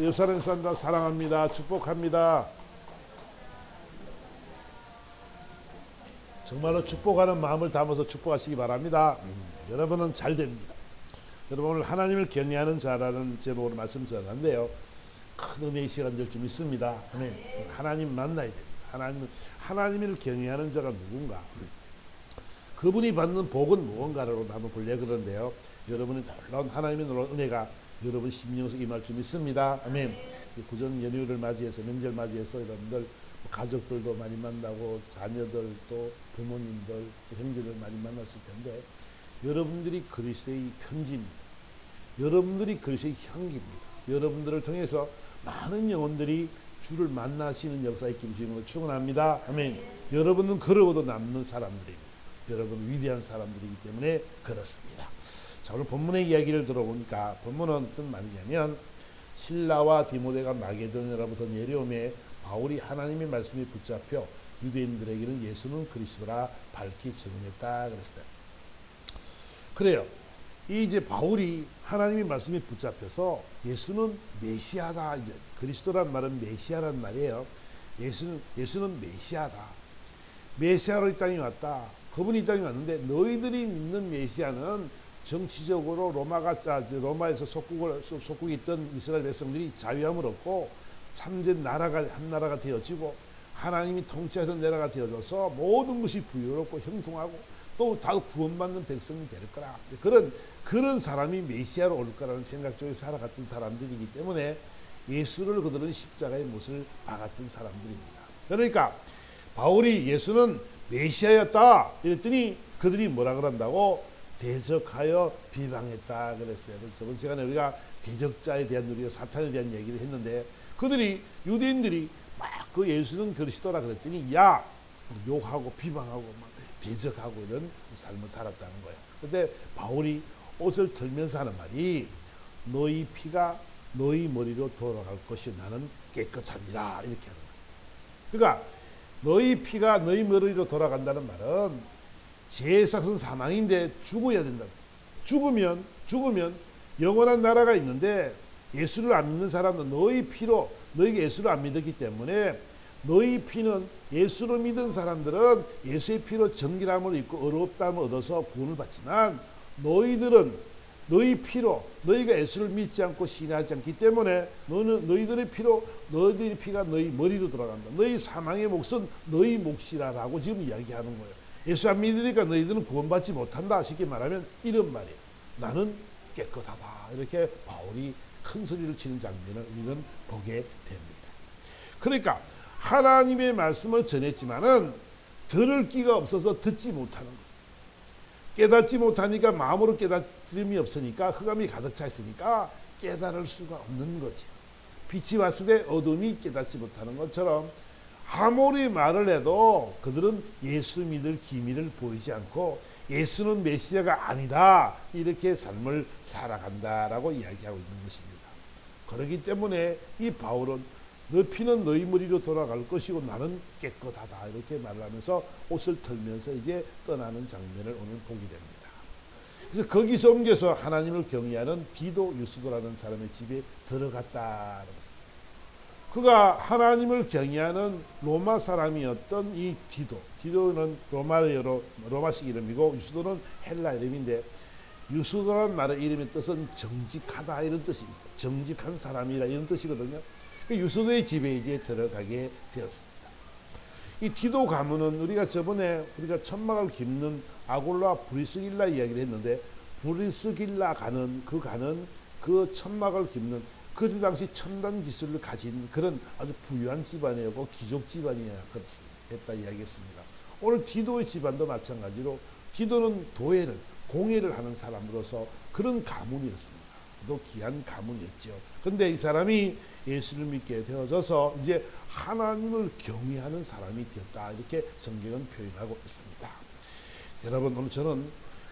옆 사람 산다 사랑합니다. 축복합니다. 정말로 축복하는 마음을 담아서 축복하시기 바랍니다. 여러분은 잘 됩니다. 여러분 오늘 하나님을 경외하는 자라는 제목으로 말씀 전하는데요. 큰 은혜의 시간들 좀 있습니다. 아멘. 하나님 만나야 됩니다. 하나님을 경외하는 자가 누군가? 그분이 받는 복은 무언가로 한번 보려 그러는데요. 여러분이 놀라운 하나님의 놀라운 은혜가 여러분 심령 속에 임할 줄 믿습니다. 아멘. 구정 연휴를 맞이해서 명절 맞이해서 여러분들 가족들도 많이 만나고 자녀들 또 부모님들 또 형제들 많이 만났을 텐데 여러분들이 그리스도의 편지입니다. 여러분들이 그리스도의 향기입니다. 여러분들을 통해서 많은 영혼들이 주를 만나시는 역사에 기쁘심으로 축원합니다. 아멘. 여러분은 걸어도 남는 사람들입니다. 여러분 위대한 사람들이기 때문에 그렇습니다. 자, 오늘 본문의 이야기를 들어보니까 본문은 어떤 말이냐면 실라와 디모데가 마게도냐로부터 내려오매 바울이 하나님의 말씀에 붙잡혀 유대인들에게는 예수는 그리스도라 밝히 증언했다 그랬어요. 그래요. 이제 바울이 하나님의 말씀에 붙잡혀서 예수는 메시아다. 이제 그리스도란 말은 메시아란 말이에요. 예수는 메시아다. 메시아로 이 땅에 왔다. 그분이 이 땅에 왔는데 너희들이 믿는 메시아는 정치적으로 로마에서 속국에 있던 이스라엘 백성들이 자유함을 얻고 참된 나라가 한 나라가 되어지고 하나님이 통치하던 나라가 되어져서 모든 것이 부유롭고 형통하고 또 다 구원받는 백성이 될 거라. 그런 사람이 메시아로 올 거라는 생각 속에 살아갔던 사람들이기 때문에 예수를 그들은 십자가의 못을 박았던 사람들입니다. 그러니까 바울이 예수는 메시아였다 이랬더니 그들이 뭐라 그런다고? 대적하여 비방했다 그랬어요. 저번 시간에 우리가 대적자에 대한 우리가 사탄에 대한 얘기를 했는데 그들이 유대인들이 막 그 예수는 그리스도라 그랬더니 야 욕하고 비방하고 막 대적하고 이런 삶을 살았다는 거예요. 그런데 바울이 옷을 털면서 하는 말이 너희 피가 너희 머리로 돌아갈 것이 나는 깨끗하니라 이렇게 하는 거예요. 그러니까 너희 피가 너희 머리로 돌아간다는 말은 죄의 삭은 사망인데 죽어야 된다. 죽으면 영원한 나라가 있는데 예수를 안 믿는 사람은 너희 피로 너희가 예수를 안 믿었기 때문에 너희 피는 예수를 믿은 사람들은 예수의 피로 정결함을 입고 의롭다함을 얻어서 구원을 받지만 너희들은 너희 피로 너희가 예수를 믿지 않고 신뢰하지 않기 때문에 너희들의 피가 너희 머리로 돌아간다. 너희 사망의 몫은 너희 몫이라라고 지금 이야기하는 거예요. 예수 안 믿으니까 너희들은 구원받지 못한다. 쉽게 말하면 이런 말이에요. 나는 깨끗하다. 이렇게 바울이 큰 소리를 치는 장면을 우리는 보게 됩니다. 그러니까 하나님의 말씀을 전했지만은 들을 끼가 없어서 듣지 못하는 거예요. 깨닫지 못하니까 마음으로 깨닫음이 없으니까 흑암이 가득 차 있으니까 깨달을 수가 없는 거죠. 빛이 왔을 때 어둠이 깨닫지 못하는 것처럼 아무리 말을 해도 그들은 예수 믿을 기미를 보이지 않고 예수는 메시아가 아니다 이렇게 삶을 살아간다라고 이야기하고 있는 것입니다. 그렇기 때문에 이 바울은 너 피는 너희 머리로 돌아갈 것이고 나는 깨끗하다 이렇게 말을 하면서 옷을 털면서 이제 떠나는 장면을 오늘 보게 됩니다. 그래서 거기서 옮겨서 하나님을 경외하는 디도 유스도라는 사람의 집에 들어갔다. 그가 하나님을 경외하는 로마 사람이었던 이 디도는 로마식 이름이고 유스도는 헬라 이름인데 유스도라는 말의 이름의 뜻은 정직하다 이런 뜻입니다. 정직한 사람이라 이런 뜻이거든요. 유스도의 집에 이제 들어가게 되었습니다. 이 디도 가문은 우리가 저번에 우리가 천막을 깁는 아골라 브리스길라 이야기를 했는데 브리스길라 가는 그 천막을 깁는 그 당시 첨단 기술을 가진 그런 아주 부유한 집안이었고 귀족 집안이었다 이야기했습니다. 오늘 디도의 집안도 마찬가지로 디도는 공예를 하는 사람으로서 그런 가문이었습니다. 또 귀한 가문이었죠. 그런데 이 사람이 예수를 믿게 되어져서 이제 하나님을 경외하는 사람이 되었다 이렇게 성경은 표현하고 있습니다. 여러분 오늘 저는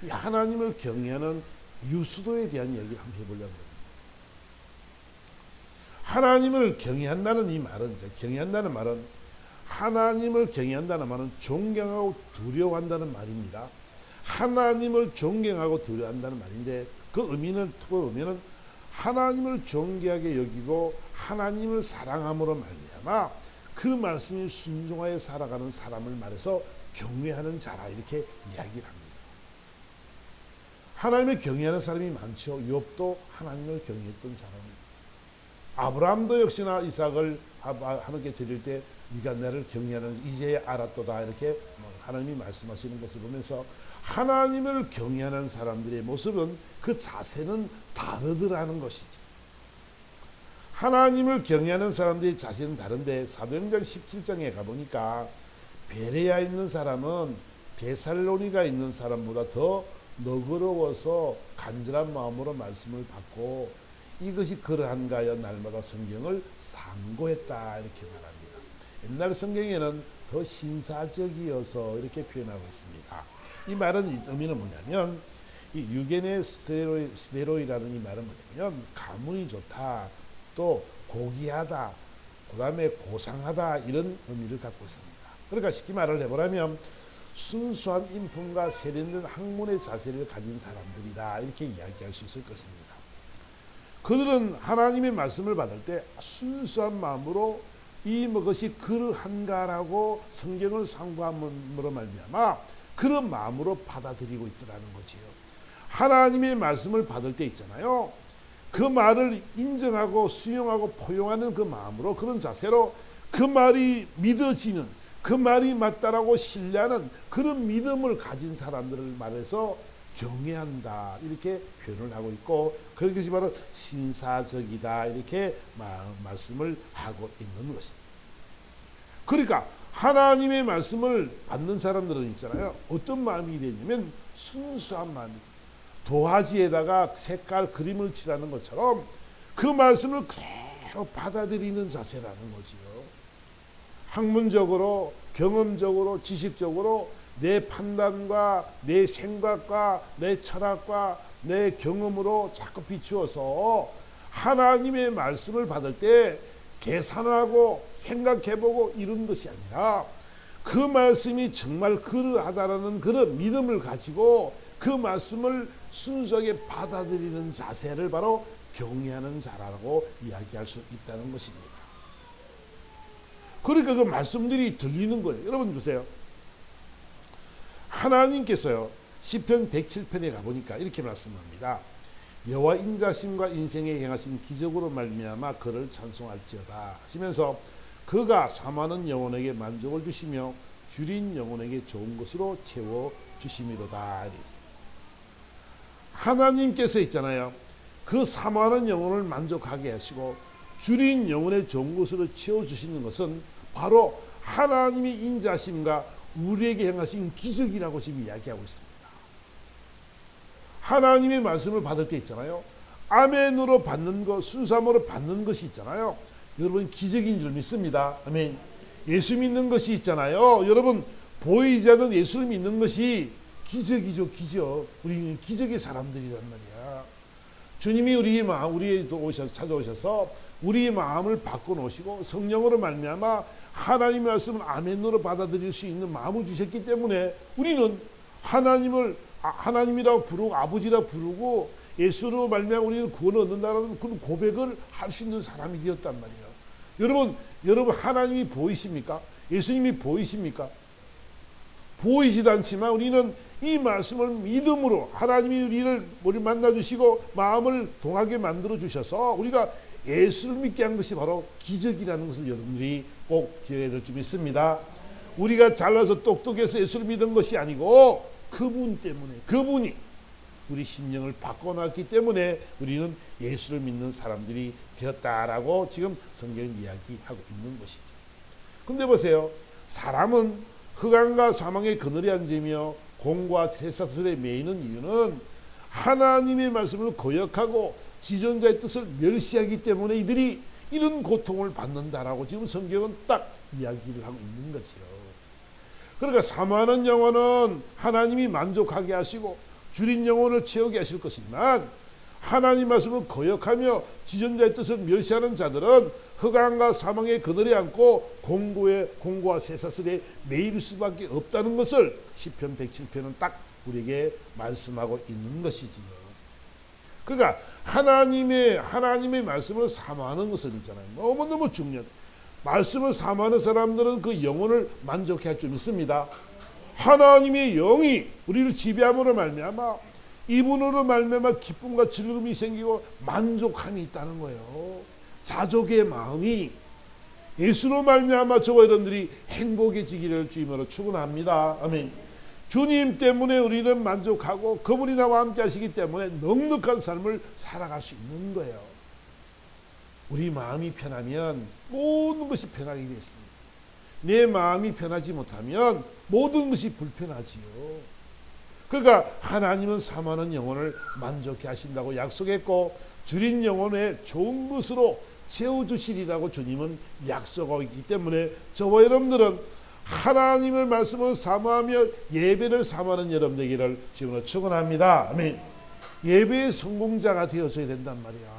이 하나님을 경외하는 유스도에 대한 얘기를 한번 해보려고 합니다. 하나님을 경외한다는 이 말은 하나님을 경외한다는 말은 존경하고 두려워한다는 말입니다. 하나님을 존경하고 두려워한다는 말인데 그 의미는 하나님을 존귀하게 여기고 하나님을 사랑함으로 말미암아 그 말씀이 순종하여 살아가는 사람을 말해서 경외하는 자라 이렇게 이야기를 합니다. 하나님을 경외하는 사람이 많죠. 욥도 하나님을 경외했던 사람입니다. 아브라함도 역시나 이삭을 하나님께 드릴 때 네가 나를 경외하는 이제 알았도다 이렇게 하나님이 말씀하시는 것을 보면서 하나님을 경외하는 사람들의 모습은 그 자세는 다르더라는 것이지. 하나님을 경외하는 사람들의 자세는 다른데 사도행전 17장에 가보니까 베레아에 있는 사람은 데살로니가 있는 사람보다 더 너그러워서 간절한 마음으로 말씀을 받고 이것이 그러한가 하여 날마다 성경을 상고했다 이렇게 말합니다. 옛날 성경에는 더 신사적이어서 이렇게 표현하고 있습니다. 이 말은 의미는 뭐냐면 이 유게네 스테로이라는 이 말은 뭐냐면 가문이 좋다, 또 고귀하다, 그 다음에 고상하다 이런 의미를 갖고 있습니다. 그러니까 쉽게 말을 해보라면 순수한 인품과 세련된 학문의 자세를 가진 사람들이다 이렇게 이야기할 수 있을 것입니다. 그들은 하나님의 말씀을 받을 때 순수한 마음으로 이 것이 그러한가라고 성경을 상고함으로 말미암아 그런 마음으로 받아들이고 있더라는 거지요. 하나님의 말씀을 받을 때 있잖아요. 그 말을 인정하고 수용하고 포용하는 그 마음으로 그런 자세로 그 말이 믿어지는 그 말이 맞다라고 신뢰하는 그런 믿음을 가진 사람들을 말해서 경외한다 이렇게 표현을 하고 있고 그것이 바로 신사적이다 이렇게 말씀을 하고 있는 것입니다. 그러니까 하나님의 말씀을 받는 사람들은 있잖아요. 어떤 마음이 되냐면 순수한 마음이 도화지에다가 색깔 그림을 칠하는 것처럼 그 말씀을 그대로 받아들이는 자세라는 거지요. 학문적으로 경험적으로 지식적으로 내 판단과 내 생각과 내 철학과 내 경험으로 자꾸 비추어서 하나님의 말씀을 받을 때 계산하고 생각해보고 이런 것이 아니라 그 말씀이 정말 그러하다라는 그런 믿음을 가지고 그 말씀을 순수하게 받아들이는 자세를 바로 경외하는 자라고 이야기할 수 있다는 것입니다. 그러니까 그 말씀들이 들리는 거예요. 여러분 보세요. 하나님께서요 시편 107편에 가보니까 이렇게 말씀합니다. 여호와 인자심과 인생에 행하신 기적으로 말미암아 그를 찬송할지어다 하시면서 그가 사모하는 영혼에게 만족을 주시며 줄인 영혼에게 좋은 것으로 채워주심이로다. 하나님께서 있잖아요. 그 사모하는 영혼을 만족하게 하시고 줄인 영혼의 좋은 것으로 채워주시는 것은 바로 하나님의 인자심과 우리에게 행하신 기적이라고 지금 이야기하고 있습니다. 하나님의 말씀을 받을 때 있잖아요. 아멘으로 받는 것, 순수함으로 받는 것이 있잖아요. 여러분 기적인 줄 믿습니다. 아멘. 예수 믿는 것이 있잖아요. 여러분 보이지 않는 예수를 믿는 것이 기적이죠. 기적. 우리는 기적의 사람들이란 말이야. 주님이 우리의 마음, 우리에도 찾아오셔서 우리의 마음을 바꿔놓으시고 성령으로 말미암아 하나님의 말씀을 아멘으로 받아들일 수 있는 마음을 주셨기 때문에 우리는 하나님을 하나님이라고 부르고 아버지라고 부르고 예수로 말미암아 우리는 구원을 얻는다는 그런 고백을 할 수 있는 사람이 되었단 말이에요. 여러분 하나님이 보이십니까? 예수님이 보이십니까? 보이지도 않지만 우리는 이 말씀을 믿음으로 하나님이 우리를 만나주시고 마음을 동하게 만들어 주셔서 우리가 예수를 믿게 한 것이 바로 기적이라는 것을 여러분들이 꼭 기억해야 될 줄 믿습니다. 우리가 잘나서 똑똑해서 예수를 믿은 것이 아니고 그분 때문에 그분이 우리 심령을 바꿔놨기 때문에 우리는 예수를 믿는 사람들이 되었다라고 지금 성경이 이야기하고 있는 것이죠. 근데 보세요. 사람은 흑암과 사망의 그늘에 앉으며 공과 쇠사슬에 매이는 이유는 하나님의 말씀을 거역하고 지존자의 뜻을 멸시하기 때문에 이들이 이런 고통을 받는다라고 지금 성경은 딱 이야기를 하고 있는 거지요. 그러니까 사모하는 영혼은 하나님이 만족하게 하시고 줄인 영혼을 채우게 하실 것이지만 하나님 말씀을 거역하며 지존자의 뜻을 멸시하는 자들은 흑암과 사망의 그늘에 앉고 공고와 쇠사슬에 매일 수밖에 없다는 것을 시편 107편은 딱 우리에게 말씀하고 있는 것이지요. 그러니까 하나님의 말씀을 사모하는 것은 있잖아요. 너무너무 중요한. 말씀을 사모하는 사람들은 그 영혼을 만족해 할 줄 믿습니다. 하나님의 영이 우리를 지배함으로 말미암아 이분으로 말미암아 기쁨과 즐거움이 생기고 만족함이 있다는 거예요. 자족의 마음이 예수로 말미암아 저와 여러분들이 행복해지기를 주님으로 축원합니다. 아멘. 주님 때문에 우리는 만족하고 그분이 나와 함께 하시기 때문에 넉넉한 삶을 살아갈 수 있는 거예요. 우리 마음이 편하면 모든 것이 편하게 되어 있습니다. 내 마음이 편하지 못하면 모든 것이 불편하지요. 그러니까 하나님은 사모하는 영혼을 만족해 하신다고 약속했고 줄인 영혼에 좋은 것으로 채워주시리라고 주님은 약속하고 있기 때문에 저와 여러분들은 하나님의 말씀을 사모하며 예배를 사모하는 여러분 되기를 주님으로 축원합니다. 아멘. 예배의 성공자가 되어져야 된단 말이야.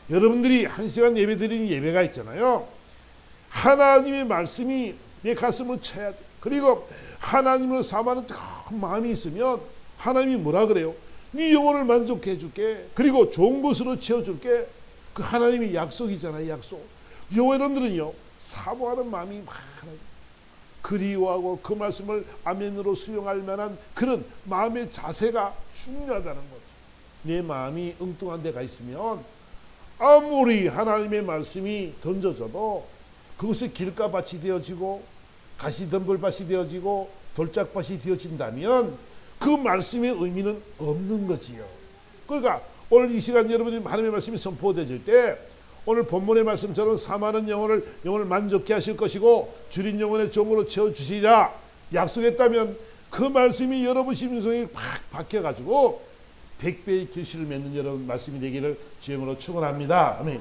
여러분들이 1시간 예배 드리는 예배가 있잖아요. 하나님의 말씀이 내 가슴을 쳐야 돼. 그리고 하나님을 사모하는 큰 마음이 있으면 하나님이 뭐라 그래요? 네 영혼을 만족해 줄게. 그리고 좋은 것으로 채워줄게. 그 하나님의 약속이잖아요. 약속. 여러분들은요 사모하는 마음이 많아요. 그리워하고 그 말씀을 아멘으로 수용할 만한 그런 마음의 자세가 중요하다는 거죠. 내 마음이 엉뚱한 데가 있으면 아무리 하나님의 말씀이 던져져도 그것이 길가밭이 되어지고 가시덤불밭이 되어지고 돌짝밭이 되어진다면 그 말씀의 의미는 없는 거지요. 그러니까 오늘 이 시간 여러분이 하나님의 말씀이 선포되질 때 오늘 본문의 말씀처럼 사모하는 영혼을 만족케 하실 것이고 줄인 영혼의 종으로 채워주시리라 약속했다면 그 말씀이 여러분 심성에 팍 박혀가지고 100배의 결실을 맺는 여러분 말씀이 되기를 주님으로 축원합니다. 아멘.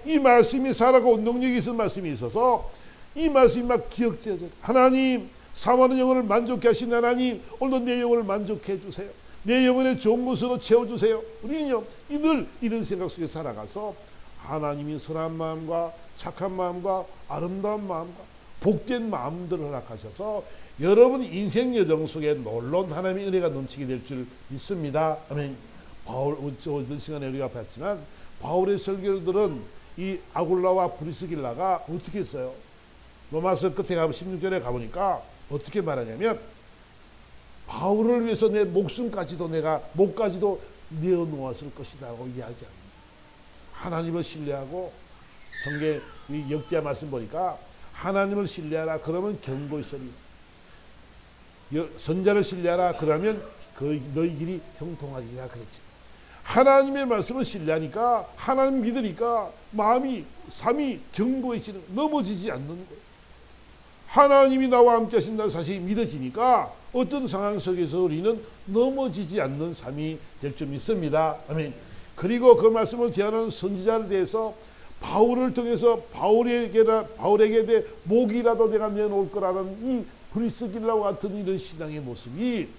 이 말씀이 살아가 운동력이 있는 말씀이 있어서 이 말씀이 막 기억되어져. 하나님 사모하는 영혼을 만족케 하신 하나님 오늘도 내 영혼을 만족해 주세요. 내 영혼의 좋은 것으로 채워주세요. 우리는요 늘 이런 생각 속에 살아가서 하나님이 선한 마음과 착한 마음과 아름다운 마음과 복된 마음들을 허락하셔서 여러분 인생 여정 속에 놀라운 하나님의 은혜가 넘치게 될 줄 믿습니다. 아멘. 이번 시간에 우리가 봤지만 바울의 설교들은 이 아굴라와 브리스길라가 어떻게 했어요? 로마서 끝에 가면 16절에 가보니까 어떻게 말하냐면 바울을 위해서 내 목숨까지도 내가 목까지도 내어놓았을 것이라고 이야기합니다. 하나님을 신뢰하고 성경 역대하 말씀 보니까 하나님을 신뢰하라 그러면 경고 있으리. 선자를 신뢰하라 그러면 너희 길이 형통하리라 그랬지. 하나님의 말씀을 신뢰하니까 하나님 믿으니까 삶이 견고해지는 넘어지지 않는 거예요. 하나님이 나와 함께 하신다는 사실이 믿어지니까 어떤 상황 속에서 우리는 넘어지지 않는 삶이 될 줄 믿습니다. 아멘. 그리고 그 말씀을 대하는 선지자를 대해서 바울을 통해서 바울에게 대해 목이라도 내가 내놓을 거라는 이 브리스길라와 같은 이런 신앙의 모습이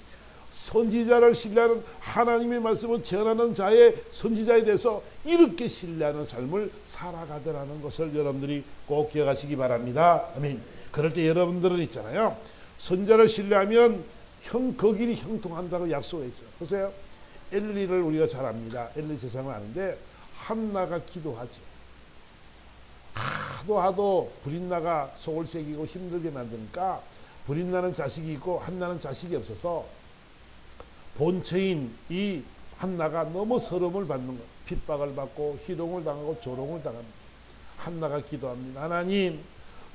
선지자를 신뢰하는 하나님의 말씀을 전하는 자의 선지자에 대해서 이렇게 신뢰하는 삶을 살아가더라는 것을 여러분들이 꼭 기억하시기 바랍니다. 아멘. 그럴 때 여러분들은 있잖아요. 선지자를 신뢰하면 그 길이 형통한다고 약속했죠. 보세요. 엘리를 우리가 잘 압니다. 엘리 세상을 아는데 한나가 기도하죠. 하도 브릿나가 속을 새기고 힘들게 만드니까 브릿나는 자식이 있고 한나는 자식이 없어서 본처인 이 한나가 너무 서름을 받는 거예요. 핍박을 받고 희롱을 당하고 조롱을 당합니다. 한나가 기도합니다. 하나님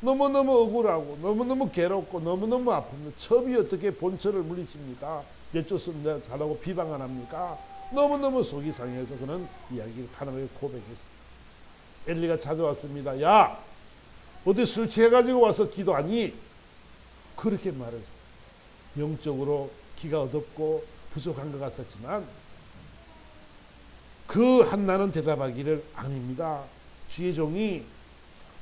너무너무 억울하고 너무너무 괴롭고 너무너무 아픕니다. 첩이 어떻게 본처를 물리칩니까? 내쫓으면 내가 잘하고 비방 안 합니까? 너무너무 속이 상해서 그는 이야기를 하나님께 고백했습니다. 엘리가 찾아왔습니다. 야 어디 술 취해가지고 와서 기도하니? 그렇게 말했어요. 영적으로 기가 어둡고 부족한 것 같았지만 그 한나는 대답하기를 아닙니다. 주의 종이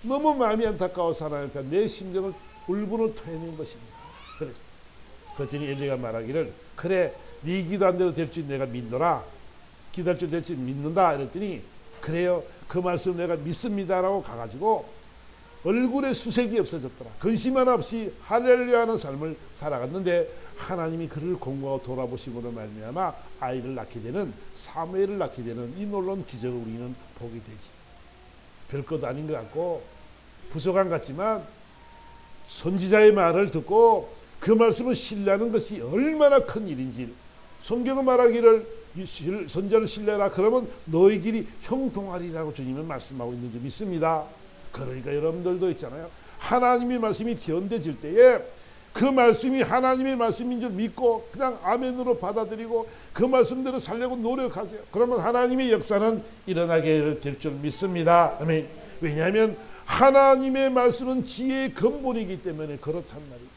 너무 마음이 안타까워서 하나니까 내 심정을 울분을 토해낸 것입니다. 그랬어요. 그랬더니 엘리가 말하기를 그래 네 기도한 대로 될 줄 내가 믿노라. 기도할 줄 될 줄 믿는다. 이랬더니 그래요 그 말씀 내가 믿습니다라고 가가지고 얼굴에 수색이 없어졌더라. 근심 하나 없이 할렐루야하는 삶을 살아갔는데 하나님이 그를 공부하고 돌아보심으로 말미암아 아이를 낳게 되는 사무엘을 낳게 되는 이 놀라운 기적을 우리는 보게 되지. 별것 아닌 것 같고 부족한 것 같지만 선지자의 말을 듣고 그 말씀을 신뢰하는 것이 얼마나 큰 일인지 성경은 말하기를 선지자를 신뢰하라 그러면 너희 길이 형통하리라고 주님은 말씀하고 있는 줄 믿습니다. 그러니까 여러분들도 있잖아요. 하나님의 말씀이 견뎌질 때에 그 말씀이 하나님의 말씀인 줄 믿고 그냥 아멘으로 받아들이고 그 말씀대로 살려고 노력하세요. 그러면 하나님의 역사는 일어나게 될 줄 믿습니다. 아멘. 왜냐하면 하나님의 말씀은 지혜의 근본이기 때문에 그렇단 말이에요.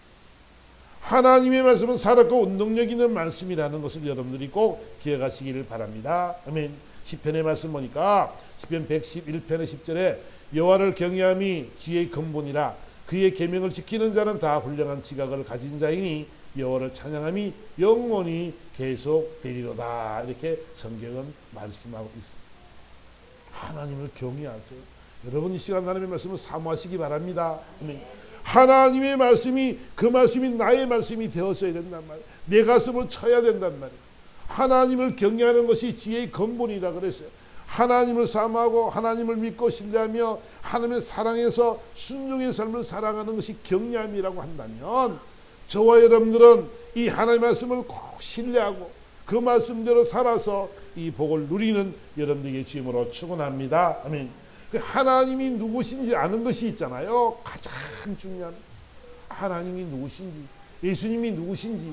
하나님의 말씀은 살았고 운동력 있는 말씀이라는 것을 여러분들이 꼭 기억하시기를 바랍니다. 아멘. 시편의 말씀 보니까 시편 111편의 10절에 여호와를 경외함이 지혜의 근본이라 그의 계명을 지키는 자는 다 훌륭한 지각을 가진 자이니 여호와를 찬양함이 영원히 계속되리로다. 이렇게 성경은 말씀하고 있습니다. 하나님을 경외하세요. 여러분 이 시간 하나님의 말씀을 사모하시기 바랍니다. 아멘. 하나님의 말씀이 그 말씀이 나의 말씀이 되었어야 된단 말이에요. 내 가슴을 쳐야 된단 말이에요. 하나님을 경외하는 것이 지혜의 근본이라 그랬어요. 하나님을 사모하고 하나님을 믿고 신뢰하며 하나님의 사랑에서 순종의 삶을 살아가는 것이 경외함이라고 한다면 저와 여러분들은 이 하나님의 말씀을 꼭 신뢰하고 그 말씀대로 살아서 이 복을 누리는 여러분들의 주임으로 축원합니다. 아멘. 하나님이 누구신지 아는 것이 있잖아요. 가장 중요한 하나님이 누구신지 예수님이 누구신지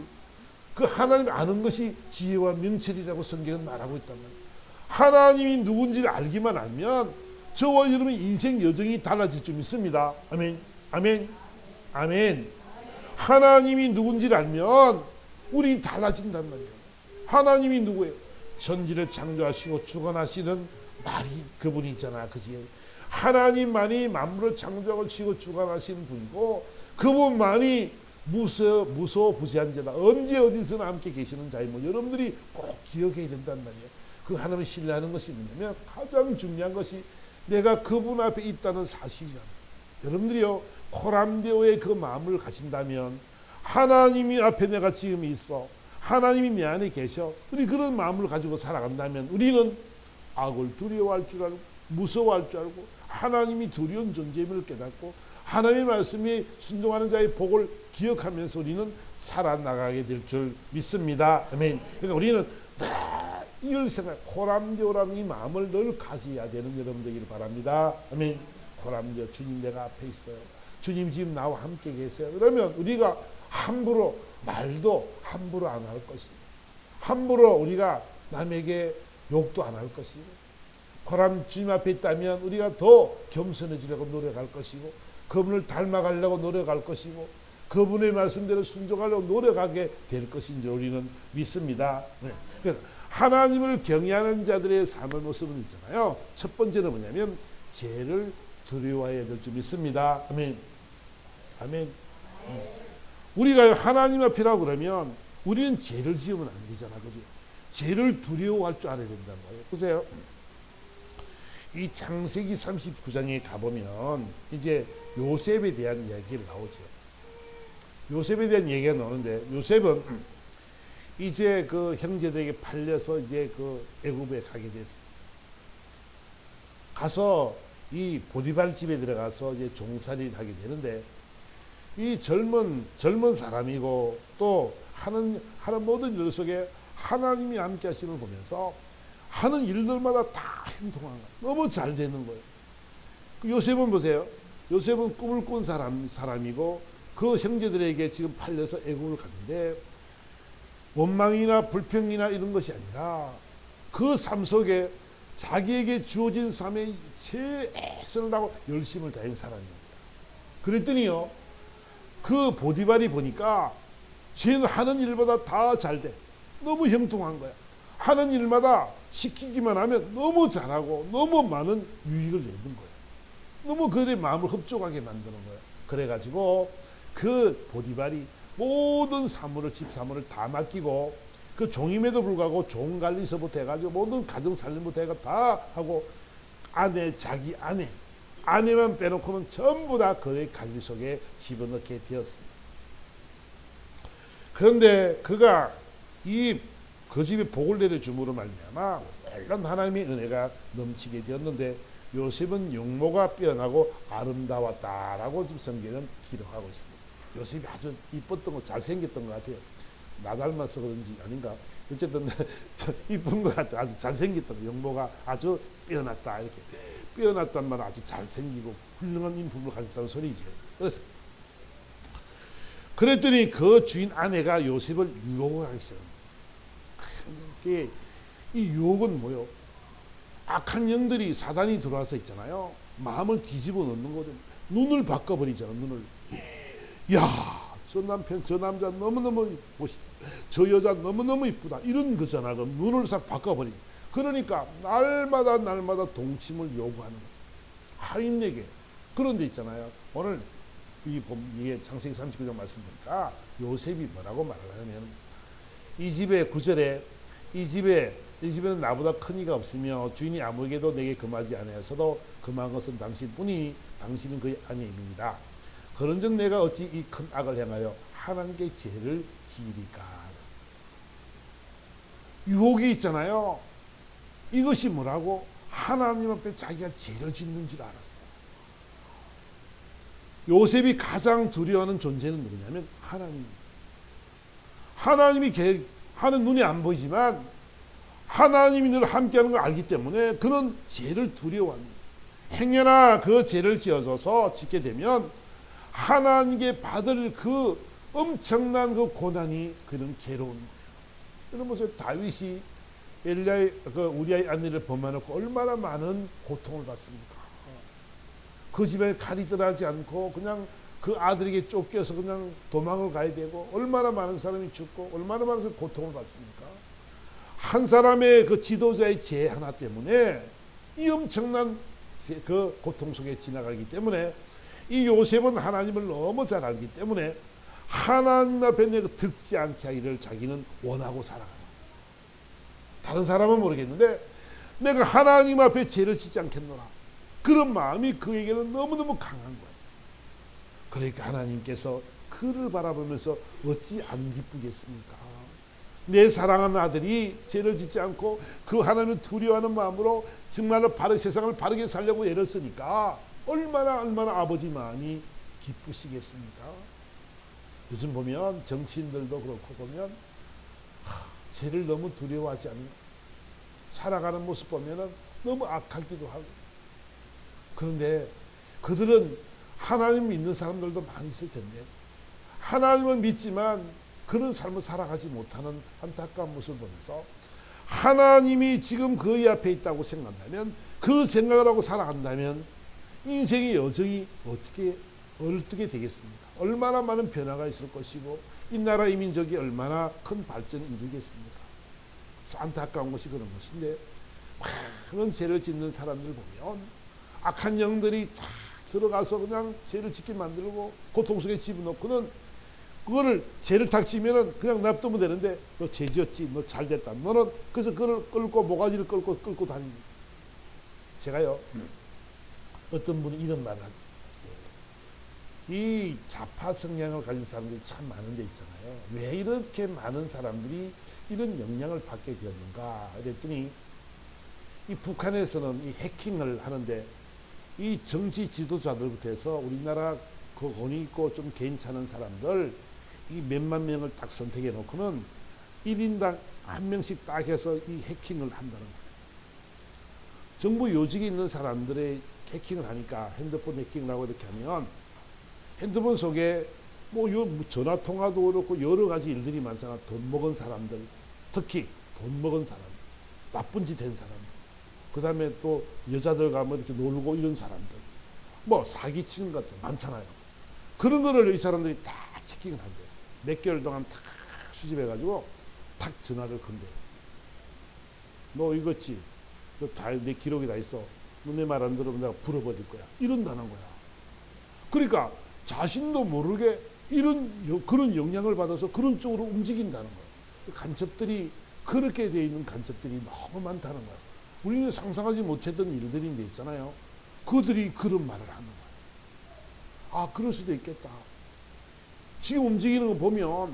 그 하나님 아는 것이 지혜와 명철이라고 성경은 말하고 있단 말이에요. 하나님이 누군지를 알기만 알면 저와 여러분의 인생 여정이 달라질 줄 믿습니다. 아멘. 아멘. 아멘. 하나님이 누군지를 알면 우리 달라진단 말이에요. 하나님이 누구예요? 천지를 창조하시고 주관하시는 말이 그분이잖아. 그지? 하나님만이 만물을 창조하시고 주관하시는 분이고 그분만이 무소부지한 자다. 언제 어디서나 함께 계시는 자이므로 여러분들이 꼭 기억해야 된단 말이에요. 그 하나님을 신뢰하는 것이 뭐냐면 가장 중요한 것이 내가 그분 앞에 있다는 사실이잖아요. 여러분들이요 코람데오의 그 마음을 가진다면 하나님이 앞에 내가 지금 있어 하나님이 내 안에 계셔 우리 그런 마음을 가지고 살아간다면 우리는 악을 두려워할 줄 알고 무서워할 줄 알고 하나님이 두려운 존재임을 깨닫고 하나님의 말씀에 순종하는 자의 복을 기억하면서 우리는 살아나가게 될 줄 믿습니다. 아멘. 그러니까 우리는 늘 이를 생각 코람데오라는 이 마음을 늘 가져야 되는 여러분 되기를 바랍니다. 아멘. 코람데오 주님 내가 앞에 있어요. 주님 지금 나와 함께 계세요. 그러면 우리가 함부로 말도 함부로 안 할 것이고 함부로 우리가 남에게 욕도 안 할 것이고 코람 주님 앞에 있다면 우리가 더 겸손해지려고 노력할 것이고 그분을 닮아가려고 노력할 것이고 그분의 말씀대로 순종하려고 노력하게 될 것인 줄 우리는 믿습니다. 네. 그러니까 하나님을 경외하는 자들의 삶의 모습은 있잖아요. 첫 번째는 뭐냐면 죄를 두려워해야 될 줄 믿습니다. 아멘. 아멘. 우리가 하나님 앞이라고 그러면 우리는 죄를 지으면 안 되잖아. 그죠? 죄를 두려워할 줄 알아야 된다는 거예요. 보세요. 이 창세기 39장에 가보면 이제 요셉에 대한 이야기가 나오죠. 요셉에 대한 얘기가 나오는데 요셉은 이제 그 형제들에게 팔려서 이제 그 애굽에 가게 됐어요. 가서 이 보디발 집에 들어가서 이제 종살이를 하게 되는데 이 젊은 사람이고 또 하는 모든 일 속에 하나님이 함께 하심을 보면서 하는 일들마다 다 행동한 거예요. 너무 잘 되는 거예요. 요셉은 보세요. 요셉은 꿈을 꾼 사람이고 그 형제들에게 지금 팔려서 애국을 갔는데 원망이나 불평이나 이런 것이 아니라 그 삶 속에 자기에게 주어진 삶에 최선을 다하고 열심을 다한 사람입니다. 그랬더니요. 그 보디발이 보니까 쟤는 하는 일보다 다 잘 돼. 너무 형통한 거야. 하는 일마다 시키기만 하면 너무 잘하고 너무 많은 유익을 내는 거야. 너무 그들의 마음을 흡족하게 만드는 거야. 그래가지고 그 보디발이 모든 사물을 집 사물을 다 맡기고 그 종임에도 불구하고 종 관리서부터 해가지고 모든 가정 살림부터 해가 다 하고 자기 아내 아내만 빼놓고는 전부 다 그의 관리 속에 집어넣게 되었습니다. 그런데 그가 그 집에 복을 내려줌으로 말미암아 물론 하나님의 은혜가 넘치게 되었는데 요셉은 용모가 뛰어나고 아름다웠다라고 지금 성경은 기록하고 있습니다. 요셉이 아주 이뻤던 거, 잘생겼던 것 같아요. 나 닮아서 그런지 아닌가. 어쨌든 이쁜 것 같아요. 아주 잘생겼던 거. 용모가 아주 뛰어났다. 이렇게 뛰어났단 말은 아주 잘생기고 훌륭한 인품을 가졌다는 소리죠. 그래서 그랬더니 그 주인 아내가 요셉을 유혹을 하기 시작합니다. 이 유혹은 뭐요? 악한 영들이 사단이 들어와서 있잖아요. 마음을 뒤집어 놓는 거죠. 눈을 바꿔버리잖아. 눈을. 야, 저 남편, 저 남자 너무너무 멋있다. 저 여자 너무너무 이쁘다. 이런 거잖아. 그럼 눈을 싹 바꿔버리고. 그러니까 날마다 동침을 요구하는 거예요. 하인에게. 그런 데 있잖아요. 오늘 이게 창세기 39장 말씀 보니까 요셉이 뭐라고 말을 하냐면 이 집의 9절에 이 집에는 나보다 큰 이가 없으며 주인이 아무에게도 내게 금하지 아니하여서도 금한 것은 당신뿐이니 당신은 그의 아내입니다. 그런즉 내가 어찌 이 큰 악을 행하여 하나님께 죄를 지으리까. 유혹이 있잖아요. 이것이 뭐라고? 하나님 앞에 자기가 죄를 짓는 줄 알았어요. 요셉이 가장 두려워하는 존재는 누구냐면 하나님입니다. 하나님이 하는 눈이 안 보이지만 하나님이 늘 함께하는 걸 알기 때문에 그는 죄를 두려워합니다. 행여나 그 죄를 지어서 짓게 되면 하나님께 받을 그 엄청난 그 고난이 그는 괴로운 거예요. 여러분 보세요. 다윗이 우리아의 아내를 범하놓고 얼마나 많은 고통을 받습니까? 그 집에 칼이 떠나지 않고 그냥 그 아들에게 쫓겨서 그냥 도망을 가야 되고 얼마나 많은 사람이 죽고 얼마나 많은 사람이 고통을 받습니까? 한 사람의 그 지도자의 죄 하나 때문에 이 엄청난 그 고통 속에 지나가기 때문에 이 요셉은 하나님을 너무 잘 알기 때문에 하나님 앞에 내가 득지 않게 하기를 자기는 원하고 살아가요. 다른 사람은 모르겠는데 내가 하나님 앞에 죄를 짓지 않겠노라. 그런 마음이 그에게는 너무너무 강한 거예요. 그러니까 하나님께서 그를 바라보면서 어찌 안 기쁘겠습니까? 내 사랑하는 아들이 죄를 짓지 않고 그 하나님을 두려워하는 마음으로 정말로 세상을 바르게 살려고 애를 쓰니까 얼마나 아버지 마음이 기쁘시겠습니까? 요즘 보면 정치인들도 그렇고 보면 죄를 너무 두려워하지 않는 살아가는 모습 보면 너무 악하기도 하고 그런데 그들은 하나님 믿는 사람들도 많이 있을 텐데 하나님을 믿지만 그런 삶을 살아가지 못하는 안타까운 모습을 보면서 하나님이 지금 그의 앞에 있다고 생각한다면 그 생각을 하고 살아간다면 인생의 여정이 어떻게 되겠습니까? 얼마나 많은 변화가 있을 것이고 이 나라 이 민족이 얼마나 큰 발전을 이루겠습니까? 그래서 안타까운 것이 그런 것인데 많은 죄를 짓는 사람들 보면 악한 영들이 다 들어가서 그냥 죄를 짓게 만들고 고통 속에 집어넣고는 그거를 죄를 탁 지면은 그냥 놔두면 되는데 너 죄 지었지, 너 잘됐다. 너는 그래서 그걸 끌고 모가지를 끌고 다닙니다. 제가요 어떤 분이 이런 말을 하죠. 이 좌파 성향을 가진 사람들이 참 많은 데 있잖아요. 왜 이렇게 많은 사람들이 이런 영향을 받게 되었는가 그랬더니 이 북한에서는 이 해킹을 하는데 이 정치 지도자들부터 해서 우리나라 그 권위 있고 좀 괜찮은 사람들 이 몇만 명을 딱 선택해 놓고는 1인당 한 명씩 딱 해서 이 해킹을 한다는 거예요. 정부 요직에 있는 사람들의 해킹을 하니까 핸드폰 해킹을 하고 이렇게 하면 핸드폰 속에 뭐 전화 통화도 그렇고 여러 가지 일들이 많잖아. 돈 먹은 사람들, 특히 돈 먹은 사람, 나쁜 짓 한 사람, 그 다음에 또 여자들 가면 이렇게 놀고 이런 사람들, 뭐 사기치는 것 같은 많잖아요. 그런 거를 이 사람들이 다 체킹을 한대요. 몇 개월 동안 다 수집해가지고 탁 전화를 건대요. 너 이거지? 내 기록이 다 있어. 너 내 말 안 들으면 내가 불어버릴 거야. 이런다는 거야. 그러니까 자신도 모르게 그런 영향을 받아서 그런 쪽으로 움직인다는 거예요. 간첩들이 그렇게 되어 있는 간첩들이 너무 많다는 거예요. 우리는 상상하지 못했던 일들인데 있잖아요. 그들이 그런 말을 하는 거예요. 아, 그럴 수도 있겠다. 지금 움직이는 거 보면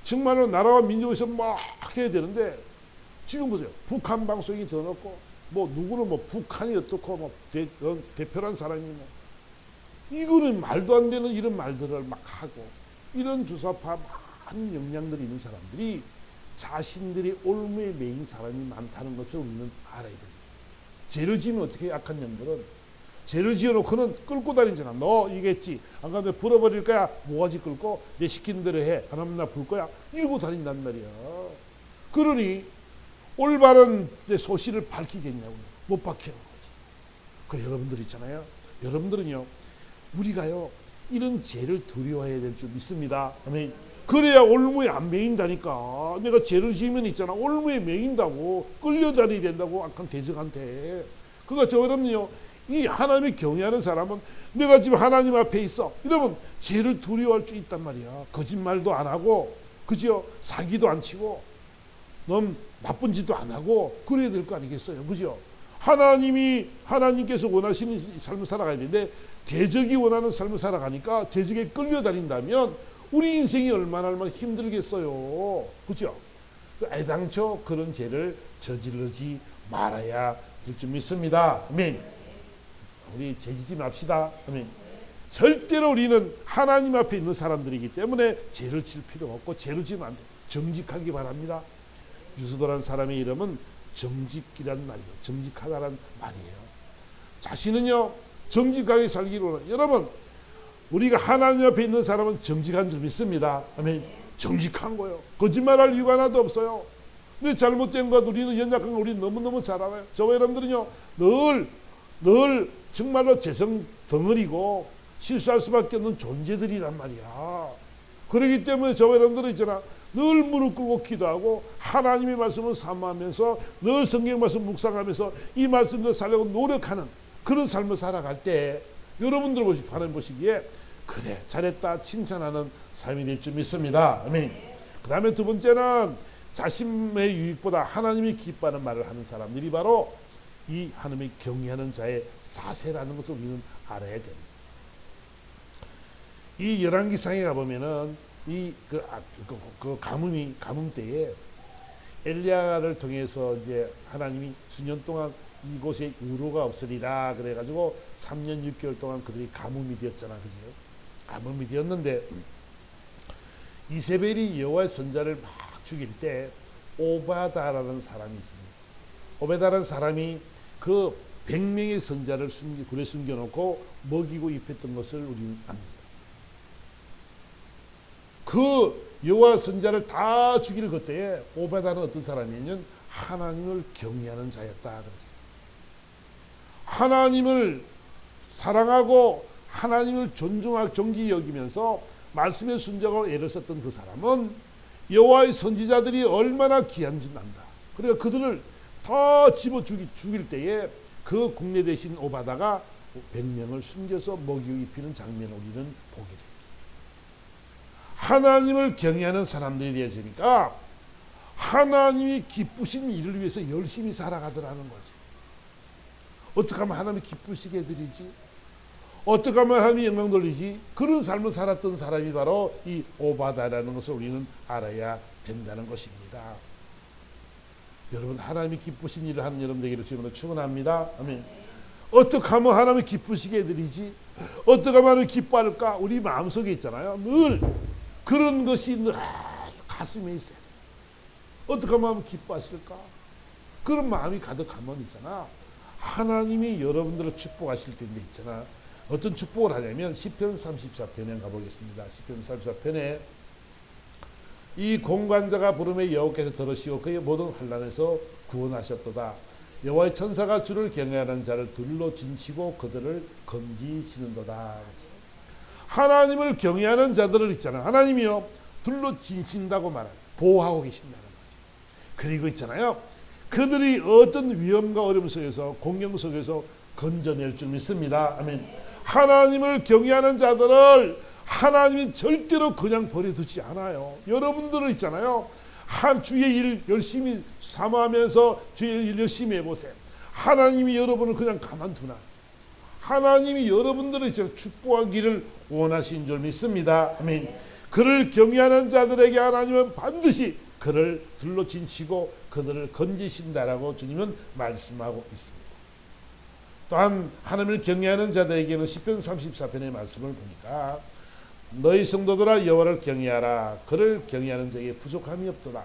정말로 나라와 민족에서 막 해야 되는데 지금 보세요. 북한 방송이 더 넣고 뭐 누구는 뭐 북한이 어떻고 뭐 대표란 사람이 뭐 이거는 말도 안 되는 이런 말들을 막 하고 이런 주사파 많은 역량들이 있는 사람들이 자신들이 올무에 매인 사람이 많다는 것을 우리는 알아야 됩니다. 죄를 지으면 어떻게 약한 놈들은 죄를 지어놓고는 끌고 다니잖아. 너 이겠지. 안 가면 불어버릴 거야. 모가지 끌고 내 시키는 대로 해. 하나님 나 불 거야. 이러고 다닌단 말이야. 그러니 올바른 소신을 밝히겠냐고. 못 밝히는 거지. 그 여러분들 있잖아요. 여러분들은요. 우리가요. 이런 죄를 두려워해야 될 줄 믿습니다. 아멘. 그래야 올무에 안 매인다니까. 내가 죄를 지으면 있잖아. 올무에 매인다고. 끌려다니야 된다고. 악한 대적한테. 그가 저러면요. 이 하나님을 경외하는 사람은 내가 지금 하나님 앞에 있어. 이러면 죄를 두려워할 수 있단 말이야. 거짓말도 안 하고, 그죠? 사기도 안 치고, 너무 나쁜 짓도 안 하고, 그래야 될 거 아니겠어요? 그죠? 하나님께서 원하시는 삶을 살아가야 되는데, 대적이 원하는 삶을 살아가니까 대적에 끌려다닌다면 우리 인생이 얼마나 힘들겠어요. 그죠? 애당초 그런 죄를 저지르지 말아야 될 줄 믿습니다. 아멘. 우리 죄지지 맙시다. 아멘. 절대로 우리는 하나님 앞에 있는 사람들이기 때문에 죄를 질 필요가 없고 죄를 지면 안 돼. 정직하기 바랍니다. 유수도라는 사람의 이름은 정직이란 말이에요. 정직하다란 말이에요. 자신은요 정직하게 살기로 원해요. 여러분 우리가 하나님 앞에 있는 사람은 정직한 줄 믿습니다. 아멘. 정직한 거예요. 거짓말할 이유가 하나도 없어요. 근데 잘못된 것 우리는 연약한 거 우리는 너무너무 잘 알아요. 저와 여러분들은요 늘 정말로 재성 덩어리고 실수할 수밖에 없는 존재들이란 말이야. 그렇기 때문에 저와 여러분들은 있잖아. 늘 무릎 꿇고 기도하고 하나님의 말씀을 사모하면서 늘 성경 말씀 묵상하면서 이 말씀을 살려고 노력하는 그런 삶을 살아갈 때 여러분들 하나님 보시기에 그래 잘했다 칭찬하는 삶이 될 줄 믿습니다. 아멘. 그 다음에 두 번째는 자신의 유익보다 하나님이 기뻐하는 말을 하는 사람들이 바로 이 하나님을 경외하는 자의 사세라는 것을 우리는 알아야 됩니다. 이 열왕기상에 가보면은 그 가뭄 때에 엘리야를 통해서 이제 하나님이 수년 동안 이곳에 우로가 없으리라 그래가지고 3년 6개월 동안 그들이 가뭄이 되었잖아, 그죠? 가뭄이 되었는데 이세벨이 여호와의 선자를 막 죽일 때 오바다라는 사람이 있습니다. 오바다라는 사람이 그 100명의 선자를 굴에 숨겨놓고 먹이고 입혔던 것을 우리는 압니다. 그 여호와 선자를 다 죽일 그때에 오바다는 어떤 사람이냐면 하나님을 경외하는 자였다 그랬어요. 하나님을 사랑하고 하나님을 존중하고 존귀히 여기면서 말씀에 순종하고 애를 썼던 그 사람은 여호와의 선지자들이 얼마나 귀한지 안다. 그러니까 그들을 다 집어 죽일 때에 그 국내 대신 오바다가 100명을 숨겨서 먹이고 입히는 장면을 우리는 보게 되죠. 하나님을 경외하는 사람들이 되어지니까 하나님이 기쁘신 일을 위해서 열심히 살아가더라는 거지. 어떻게 하면 하나님이 기쁘시게 해드리지? 어떻게 하면 하나님이 영광 돌리지? 그런 삶을 살았던 사람이 바로 이 오바다라는 것을 우리는 알아야 된다는 것입니다. 여러분 하나님이 기쁘신 일을 하는 여러분 되기를 주님으로 축원합니다. 아멘. 어떻게 하면 하나님이 기쁘시게 해드리지? 어떻게 하면 하나님이 기뻐할까? 우리 마음속에 있잖아요. 늘 그런 것이 늘 가슴에 있어요. 어떻게 하면 기뻐하실까? 그런 마음이 가득하면 있잖아. 하나님이 여러분들을 축복하실 텐데 있잖아. 어떤 축복을 하냐면 시편 34편에 가보겠습니다. 시편 34편에 이 공관자가 부름에 여호와께서 들으시고 그의 모든 환난에서 구원하셨도다. 여호와의 천사가 주를 경외하는 자를 둘로 진치고 그들을 건지시는도다. 하나님을 경외하는 자들을 있잖아요. 하나님이요 둘로 진친다고 말하죠. 보호하고 계신다는 거죠. 그리고 있잖아요. 그들이 어떤 위험과 어려움 속에서 공경 속에서 건져낼 줄 믿습니다. 아멘. 하나님을 경외하는 자들을 하나님이 절대로 그냥 버려두지 않아요. 여러분들은 있잖아요. 한 주의 일 열심히 사모하면서 주의 일 열심히 해보세요. 하나님이 여러분을 그냥 가만두나? 하나님이 여러분들을 축복하기를 원하신 줄 믿습니다. 아멘. 그를 경외하는 자들에게 하나님은 반드시 그를 둘러친치고 그들을 건지신다라고 주님은 말씀하고 있습니다. 또한 하나님을 경외하는 자들에게는 시편 34편의 말씀을 보니까 너희 성도들아 여호와를 경외하라. 그를 경외하는 자에게 부족함이 없도다.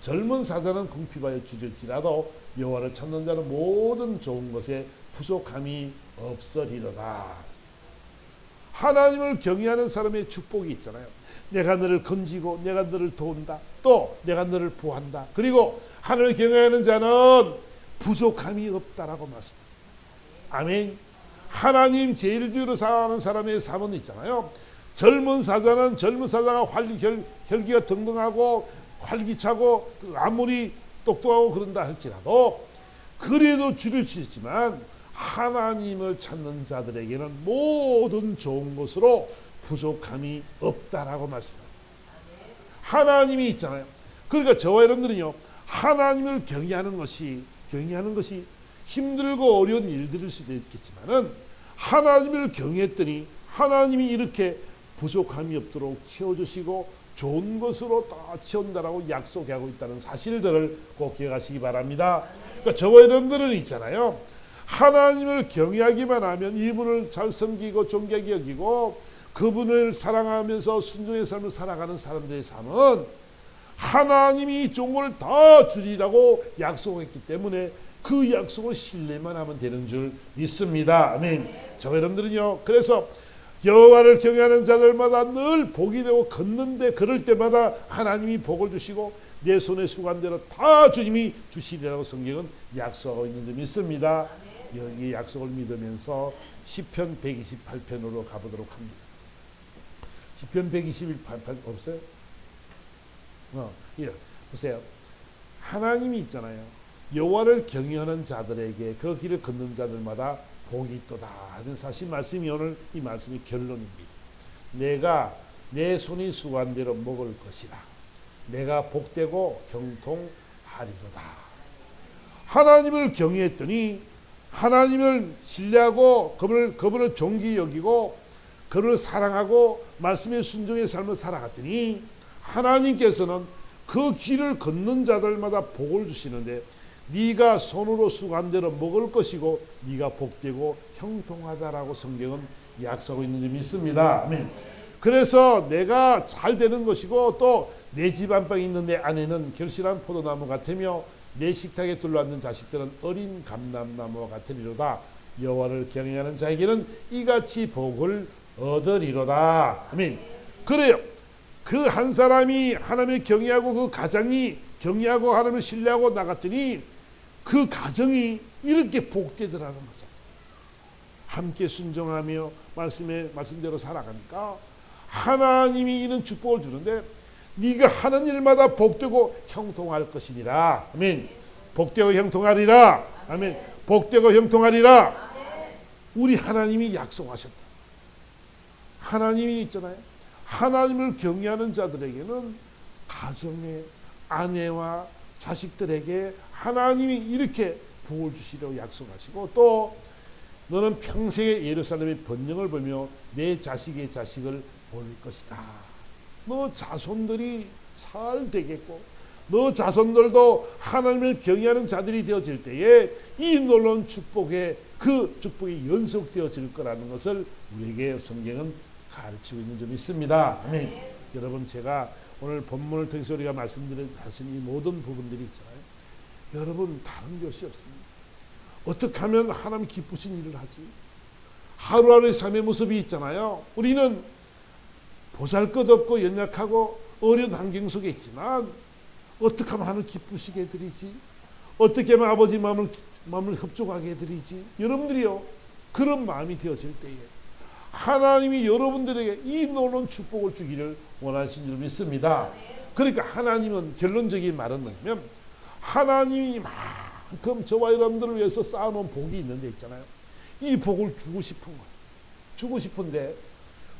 젊은 사자는 궁핍하여 주릴지라도 여호와를 찾는 자는 모든 좋은 것에 부족함이 없으리로다. 하나님을 경외하는 사람의 축복이 있잖아요. 내가 너를 건지고 내가 너를 도운다. 또 내가 너를 보한다. 그리고 하나님을 경외하는 자는 부족함이 없다라고 말씀합니다. 아멘. 하나님 제일주의로 살아가는 사람의 삶은 있잖아요. 젊은 사자는 젊은 사자가 혈기가 등등하고 활기차고 아무리 똑똑하고 그런다 할지라도 그래도 주를 치지만 하나님을 찾는 자들에게는 모든 좋은 것으로 부족함이 없다라고 말씀합니다. 하나님이 있잖아요. 그러니까 저와 여러분들은요, 하나님을 경외하는 것이 힘들고 어려운 일들일 수도 있겠지만은 하나님을 경외했더니 하나님이 이렇게 부족함이 없도록 채워주시고 좋은 것으로 다 채운다라고 약속하고 있다는 사실들을 꼭 기억하시기 바랍니다. 그러니까 저와 여러분들은 있잖아요. 하나님을 경외하기만 하면 이분을 잘 섬기고 존귀하게 여기고 그분을 사랑하면서 순종의 삶을 살아가는 사람들의 삶은 하나님이 좋은 걸 다 주리라고 약속했기 때문에 그 약속을 신뢰만 하면 되는 줄 믿습니다. 아멘. 저와 여러분들은요, 그래서 여호와를 경외하는 자들마다 늘 복이 되고 걷는데 그럴 때마다 하나님이 복을 주시고 내 손에 수고한 대로 다 주님이 주시리라고 성경은 약속하고 있는 줄 믿습니다. 여기 약속을 믿으면서 시편 128편으로 가보도록 합니다. 시편 128편 없어요? 예, 보세요. 하나님이 있잖아요. 여호와를 경외하는 자들에게 그 길을 걷는 자들마다 복이 있도다 하는 사실 말씀이 오늘 이 말씀이 결론입니다. 내가 내 손이 수고한 대로 먹을 것이라. 내가 복되고 형통하리로다. 하나님을 경외했더니 하나님을 신뢰하고 그분을 존귀히 여기고 그분을 사랑하고 말씀의 순종의 삶을 살아갔더니 하나님께서는 그 길을 걷는 자들마다 복을 주시는데 네가 손으로 수고한 대로 먹을 것이고 네가 복되고 형통하다라고 성경은 약속하고 있는 줄 믿습니다. 아멘. 그래서 내가 잘 되는 것이고 또 내 집 안방에 있는 내 아내는 결실한 포도나무 같으며 내 식탁에 둘러앉는 자식들은 어린 감람나무와 같으리로다. 여호와를 경외하는 자에게는 이같이 복을 얻으리로다. 아멘. 그래요. 그 한 사람이 하나님을 경외하고 그 가정이 경외하고 하나님을 신뢰하고 나갔더니 그 가정이 이렇게 복되더라는 거죠. 함께 순종하며 말씀대로 살아가니까 하나님이 이런 축복을 주는데 네가 하는 일마다 복되고 형통할 것이니라. 아멘. 복되고 형통하리라. 아멘. 복되고 형통하리라. 우리 하나님이 약속하셨다. 하나님이 있잖아요. 하나님을 경외하는 자들에게는 가정의 아내와 자식들에게 하나님이 이렇게 복을 주시려고 약속하시고 또 너는 평생의 예루살렘의 번영을 보며 내 자식의 자식을 볼 것이다. 너 자손들이 잘 되겠고 너 자손들도 하나님을 경외하는 자들이 되어질 때에 이 놀라운 축복에 그 축복이 연속되어질 거라는 것을 우리에게 성경은 가르치고 있는 줄 믿습니다. 아멘. 여러분 제가 오늘 본문을 통해서 우리가 말씀드린 하신 이 모든 부분들이 있잖아요. 여러분 다른 것이 없습니다. 어떻게 하면 하나님 기쁘신 일을 하지? 하루하루의 삶의 모습이 있잖아요. 우리는 보잘것없고 연약하고 어려운 환경 속에 있지만 어떻게 하면 하나님 기쁘시게 해드리지? 어떻게 하면 아버지 마음을 흡족하게 해드리지? 여러분들이요 그런 마음이 되어질 때에 하나님이 여러분들에게 이 놀라운 축복을 주기를 원하신 줄 믿습니다. 그러니까 하나님은 결론적인 말은 뭐냐면 하나님이 만큼 저와 여러분들을 위해서 쌓아놓은 복이 있는데 있잖아요. 이 복을 주고 싶은 거예요. 주고 싶은데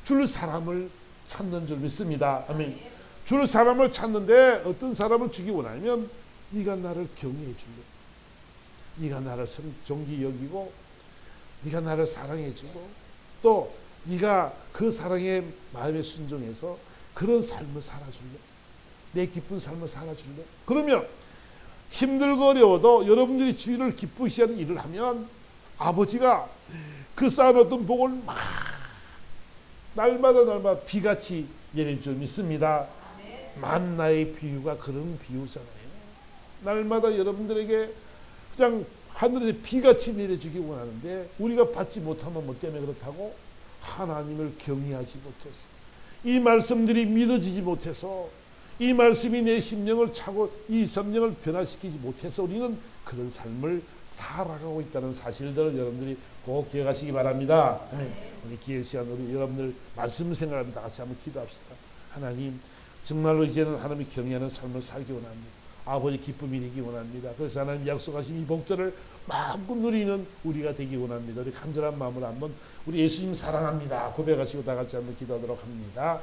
줄 사람을 찾는 줄 믿습니다. 아멘. 줄 사람을 찾는데 어떤 사람을 주기 원하면 네가 나를 경외해 줄래? 네가 나를 존귀히 여기고 네가 나를 사랑해주고 또 네가 그 사랑의 마음에 순종해서 그런 삶을 살아줄래? 내 기쁜 삶을 살아줄래? 그러면 힘들고 어려워도 여러분들이 주인을 기쁘시게 하는 일을 하면 아버지가 그 쌓아놓던 복을 막 날마다 비같이 내려줄 믿습니다. 만나의 비유가 그런 비유잖아요. 날마다 여러분들에게 그냥 하늘에서 비같이 내려주기 원하는데 우리가 받지 못하면 뭐 때문에 그렇다고? 하나님을 경외하지 못해서, 이 말씀들이 믿어지지 못해서, 이 말씀이 내 심령을 차고 이 심령을 변화시키지 못해서 우리는 그런 삶을 살아가고 있다는 사실들을 여러분들이 꼭 기억하시기 바랍니다. 우리 기회 시간 우리 여러분들 말씀 생각합니다. 같이 한번 기도합시다. 하나님, 정말로 이제는 하나님이 경외하는 삶을 살기 원합니다. 아버지 기쁨이 되기 원합니다. 그래서 하나님 약속하신 이 복들을 마음껏 누리는 우리가 되기 원합니다. 우리 간절한 마음으로 한번 우리 예수님 사랑합니다 고백하시고 다 같이 한번 기도하도록 합니다.